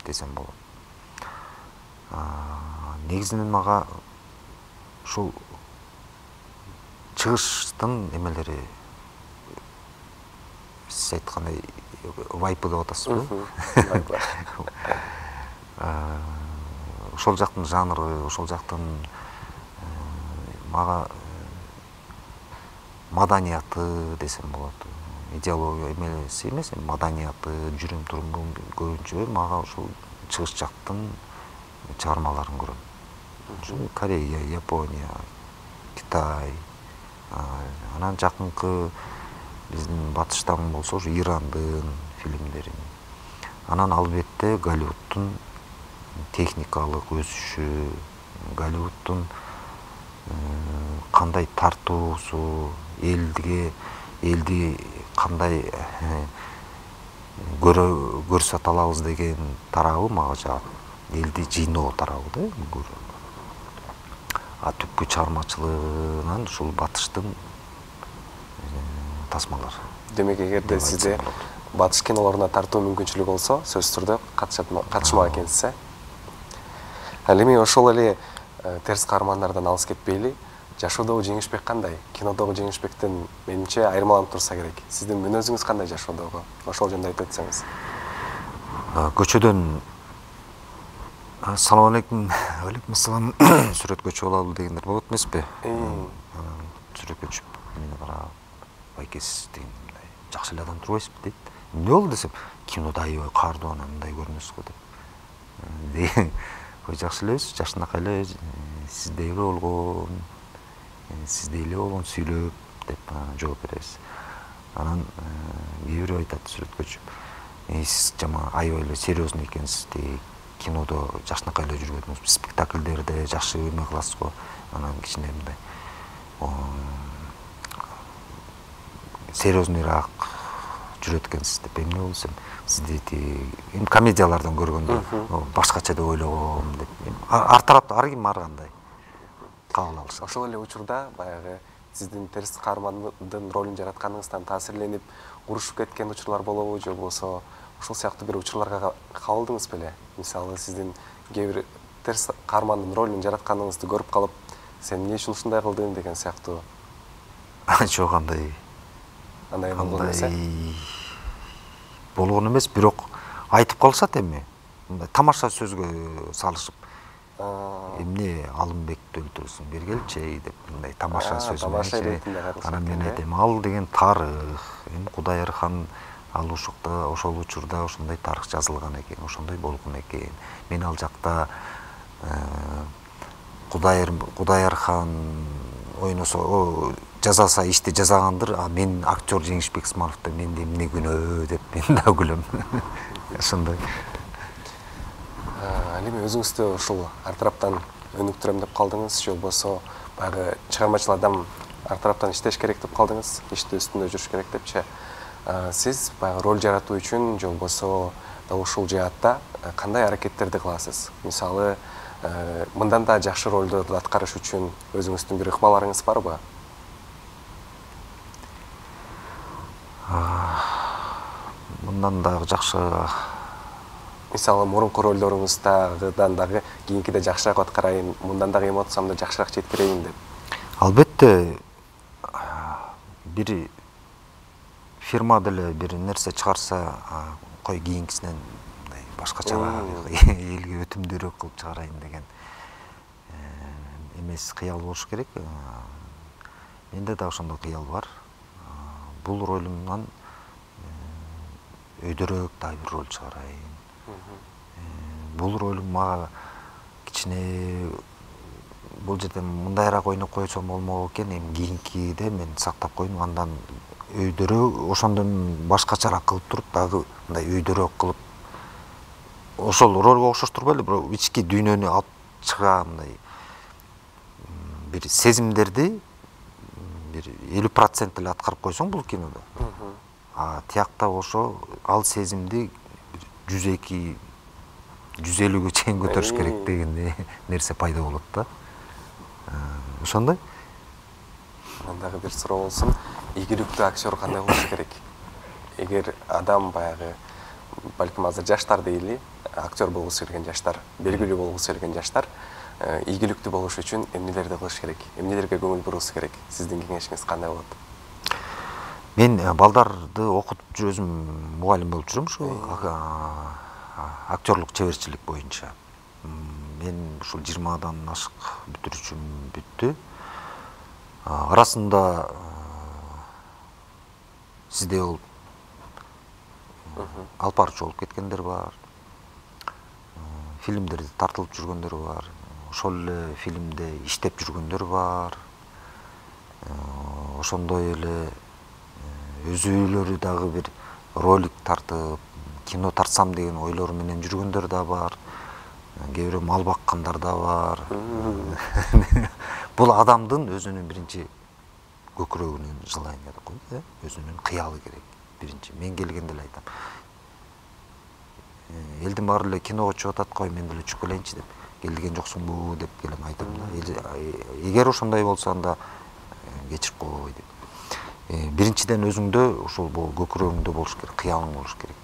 десем болот. Негизинен мага ушул чыгыштын эмелери, сиз айткандай вайпы деп атасызбы? Ошол жактын жанры, ошол жактын мага маданияты десем болот. Идеология эмеси эмес, маданияты, жүрүм-туруму көбүнчө мага ошол чыгыш жактын чыгармаларын көрөм. Корея, Япония, Китай, анан жакынкы биздин батыштан болсо ушу Ирандын фильмдерин. Анан албетте Голливудтун техникалык өсүшү, Голливудтун кандай тартуусу, элди кандай көрсөтө алабыз деген тарабы мага жагат. Элди жыйноо тарабы да. А түпкү чыгармачылыгынан ушул батыштын тасмалар. Демек, эгерде сизде батыш кинолоруна тартуу мүмкүнчүлүгү болсо, сөзсүз түрдө катышмак экенсиз. Ал эми ошол эле терс каармандардан алыс кетпейли. Жашоодогу Жеңишбек кандай? Кинодогу Жеңишбектен менимче айырмаланып турса керек. Сиздин мүнөзүңүз кандай жашоодогу? Ошол жөнүндө айтып өтсөңүз. Көчөдөн Ассаламу алейкум. Алейкум ассалам. Сүрөткө чыгып алалы дегендер болот эмеспи? Сүрөткө чыгып, мени карап, байкесиз дегендей, жакшы эле адам турбайсызбы дейт. Эмне болду десем, кинодо аябай каардуу анан мындай көрүнөсүз го деп. Ой, жакшы элебиз, жакшынакай эле, сиздей эле болгон сүйлөп деп жооп беребиз. Анан кээ бирөө айтат сүрөткөчү, сиз жама аябай эле серьезный экенсиз, кинодо жакшынакай эле жүргөнүңүз, спектакльдерде жакшы эме кыласыз го. Анан кичине мындай серьезнойраак жүрөт экенсиз деп. Эмне болду десем, сизди эми комедиялардан көргөндө башкача деп ойлогом деп. Ар тарапта ар ким ар кандай кабыл алышат. Ошол эле учурда баягы сиздин терс каармандын ролун жаратканыңыздан таасирленип урушуп кеткен учурлар болобу, же болбосо ошол сыяктуу бир учурларга кабылдыңыз беле? Мисалы, сиздин кээ бир терс каармандын ролун жаратканыңызды көрүп калып, сен эмне үчүн ушундай кылдың деген сыяктуу. Жок, андай болгон эмес. Болгон эмес, бирок айтып калышат эми. Мындай тамаша сөзгө салышып. Эмне Алымбекти өлтүрөсүң, бергелчи деп, мындай тамаша сөз менен. Анан мен айтам, ал деген тарых. Эми Кудайырхан ал ошол учурда ошондой тарых жазылган экен, ошондой болгон экен. Мен ал жакта Кудайырхан ойносо, жазалса ишти жазагандыр, а мен актер Жеңишбек Исмановдо менде эмне күнөө деп мен да күлөм. Ошондой. Ал эми өзүңүздү ушул ар тараптан өнүктүрөм деп калдыңыз, же болбосо баягы чыгармачыл адам ар тараптан иштеш керек деп калдыңыз, ишти үстүндө жүрүш керек депчи. Сиз баягы роль жаратуу үчүн, же болбосо дал ушул жаатта кандай аракеттерди кыласыз? Мисалы, мындан да жакшы ролдорду аткарыш үчүн өзүңүздүн бир ыкмаларыңыз барбы? Мындан да жакшы, мисалы, мурунку ролдоруңуздагыдан дагы кийинкиде жакшыраак аткарайын, мындан дагы эмоциямды жакшыраак жеткирейин деп. Албетте, бир фирма деле бир нерсе чыгарса, кой кийинкисинен башкачараак, элге өтүмдүүрөөк кылып чыгарайын деген эмес, кыял болуш керек. Менде да ошондой кыял бар. Бул ролумдан өйдөрөөк дагы бир роль чыгарайын. Бул ролум мага кичине бул жерде мындайраак ойноп койсом болмок экен, эми кийинкиде мен сактап коеюн, андан өйдөрөөк, ошондон башкачараак кылып туруп дагы мындай өйдөрөөк кылып, ошол ролго окшоштурбай эле, бирок ички дүйнөнү алып чыга, мындай бир сезимдерди бир 50% эле аткарып койсоң бул кинодо. А тиякта ошо ал сезимди 102, 150гө чейин көтөрүш керек деген нерсе пайда болот да. Ошондой. Дагы бир суроо болсун. Ийгиликтүү актер кандай болуш керек? Эгер адам баягы, балким азыр жаштар дейли, актер болгусу келген жаштар, белгилүү болгусу келген жаштар, ийгиликтүү болуш үчүн эмнелерди кылыш керек? Эмнелерге көңүл буруушу керек? Сиздин кеңешиңиз кандай болот? Мен балдарды окутуп өзүм мугалим болуп жүрөм, ушу актерлук чеберчилик боюнча. Мен ушул 20-дан ашык бүтүрүчүм бүттү. Арасында сизде болуп алып барчу болуп кеткендер бар. Фильмдерде тартылып жүргөндөр бар. Ошол эле фильмде иштеп жүргөндөр бар. Ошондой эле өзүлөрү дагы бир ролик тартып, кино тартсам деген ойлору менен жүргөндөр да бар. кээ бирөө мал баккандар да бар. Бул адамдын өзүнүн биринчи көкүрөгүнүн желания деп коет, өзүнүн кыялы керек. Биринчи мен келгенде эле айтам. Элдин баары эле киного чыгып атат, кой мен деле чыгып келейинчи деп. Келген жоксуңбу деп келем айтам да. Эгер ошондой болсо анда кечирип кой деп. Биринчиден өзүңдө ошол бул көкүрөгүңдө болуш керек, кыялың болуш керек.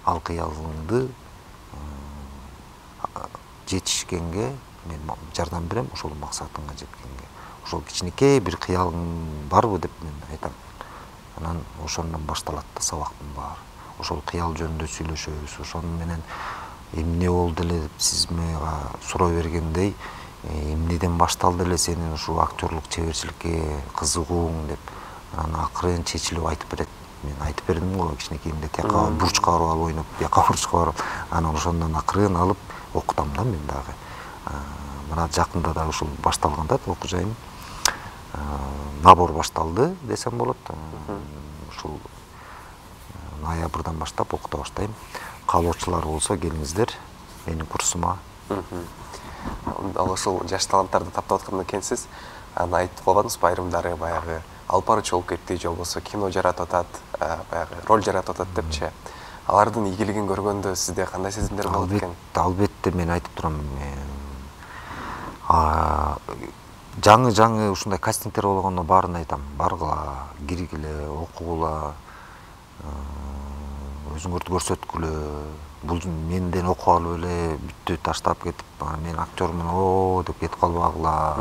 Ал кыялыңды жетишкенге мен жардам берем, ошол максатыңа жеткенге. Ошол кичинекей бир кыялың барбы деп мен айтам. Анан ошондон башталат да сабактын баары. Ошол кыял жөнүндө сүйлөшөбүз. Ошону менен эмне болду эле деп сиз мага суроо бергендей, эмнеден башталды эле сенин ушул актерлук чеберчиликке кызыгууң деп. Анан акырын чечилип айтып берет. Мен айтып бердим го кичинекейимде тияка бурчка барып алып ойноп, бияка бурчка барып. Анан ошондон акырын алып окутам да мен дагы. Мына жакында да ушул башталганда окуу жайым набор башталды десем болот. Ушул ноябрдан баштап окута баштайм. Каалоочулар болсо келиңиздер менин курсума. Ал ошол жаш таланттарды таптап аткандан кийинсиз аны айтып койгонсуз, айрымдары баягы алып баруучу болуп кетти же болбосо кино жаратып атат, баягы роль жаратып атат депчи. Алардын ийгилигин көргөндө сизде кандай сезимдер болот экен? Албетте мен айтып турам. Жаңы ушундай кастингдер болгондо баарына айтам. Баргыла, киргиле, окугула, өзүңөрдү көрсөткүлө. Бул менден окуп алып эле бүттү таштап кетип, мен актёрмун деп кетип калбагыла.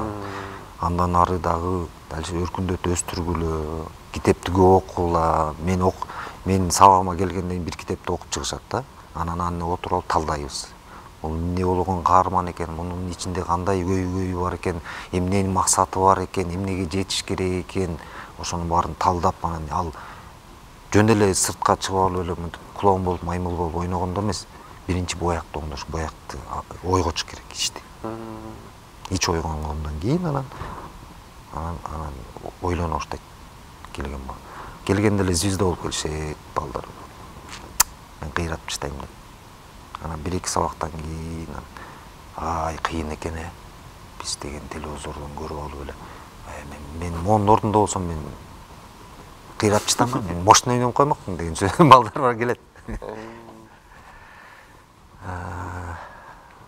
Андан ары дагы дальше өркүндөтүп өстүргүлө, китепти көп окугула. Мен сабагыма келгенден бир китепти окуп чыгышат да. Анан аны отуруп алып талдайбыз. Бул эмне болгон каарман экен, мунун ичинде кандай көйгөйү бар экен, эмненин максаты бар экен, эмнеге жетиш керек экен, ошонун баарын талдап, анан ал жөн эле сыртка чыгып алып эле мынтип клоун болуп, маймыл болуп ойногондо эмес, биринчи буякты оңдош, буякты ойготуш керек ичти. Ич ойгонгондон кийин анан ойлоно баштайт келген бала. Келгенде эле звезда болуп келишет балдар. Мен кыйратып таштайм деп. Анан 1-2 сабактан кийин ай кыйын экен биз деген телевизордон көрүп алып эле. Мен монун ордунда болсом мен кыйратып таштаман, мен мощный ойноп коймокмун деген сөз балдар бар келет.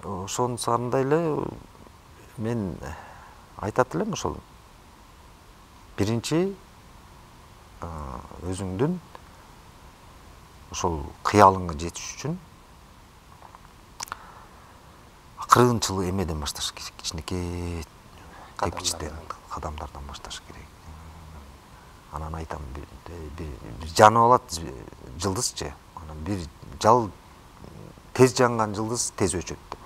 Ошонусундай эле мен айтат элем ошол. Биринчи өзүңдүн ошол кыялыңга жетиш үчүн акырынчыл эмеден башташ керек, кичинекей тепкичтен, кадамдардан башташ керек. Анан айтам, жанып алат жылдызчы, анан бир тез жанган жылдыз тез өчөт деп.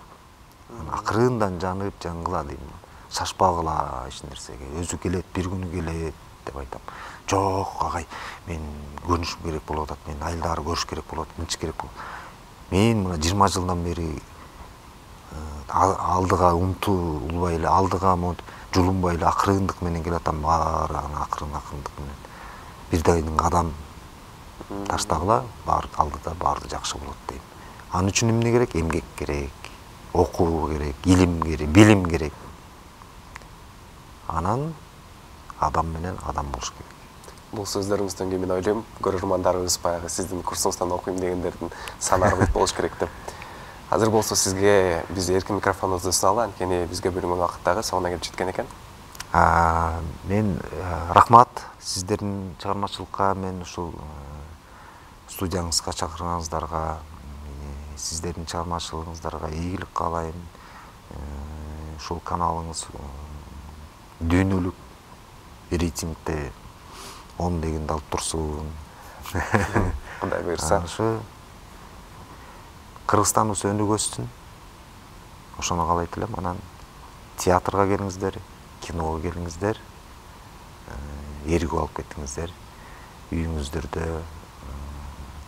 Акырындан жанып жангыла дейм. Шашпагыла эч нерсеге, өзү келет, бир күнү келет деп айтам. Жок, агай, мен көрүнүшүм керек болуп атат, мен айылдары көрүш керек болуп атат, мынчы керек болуп. Мен мына 20 жылдан бери алдыга умтулбай эле, алдыга жулунбай эле акырындык менен келатам, баары акырындык менен. Бир дайдын кадам таштагыла, баары алдыда баары жакшы болот дейм. Аны үчүн эмне керек? Эмгек керек, окуу керек, илим керек, билим керек. Анан адам менен адам болуш керек. Бул сөздөрүңүздөн кийин мен ойлойм, көрөрмандарыбыз баягы сиздин курсуңуздан окуйм дегендердин саны арбайт болуш керек деп. Азыр болсо сизге биз эркин микрофонубузду суналы, анткени бизге бөлүнгөн убакыт дагы соңуна келип жеткен экен. Мен рахмат сиздердин чыгармачылыкка, мен ушул студияңызга чакырганыңыздарга, сиздердин чыгармачылыгыңыздарга ийгилик каалайм. Ушул каналыңыз дүйнөлүк рейтингде 10 дегенди алып турсун. Кудай буйрса. Кыргызстаныбыз өнүгүп өссүн. Ошону каалайт элем. Анан театрга келиңиздер, киного келиңиздер, эргүү алып кетиңиздер. Үйүңүздөрдө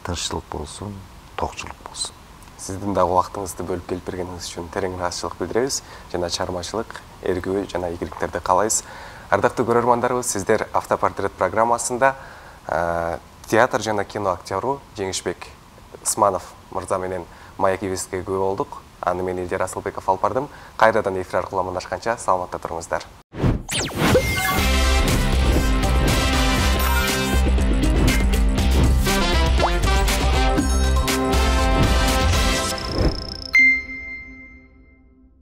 тынччылык болсун, токчулук болсун. Сиздин дагы убактыңызды бөлүп келип бергениңиз үчүн терең ыраазычылык билдиребиз. Жана чыгармачылык, эргүү жана ийгиликтерди каалайбыз. Ардактуу көрөрмандарыбыз, сиздер Автопортрет программасында театр жана кино актеру Жеңишбек Ысманов мырза менен маек эфирге күбө болдук. Аны мен Элдер Асылбеков алып бардым. Кайрадан эфир аркылуу амандашканча саламатта туруңуздар.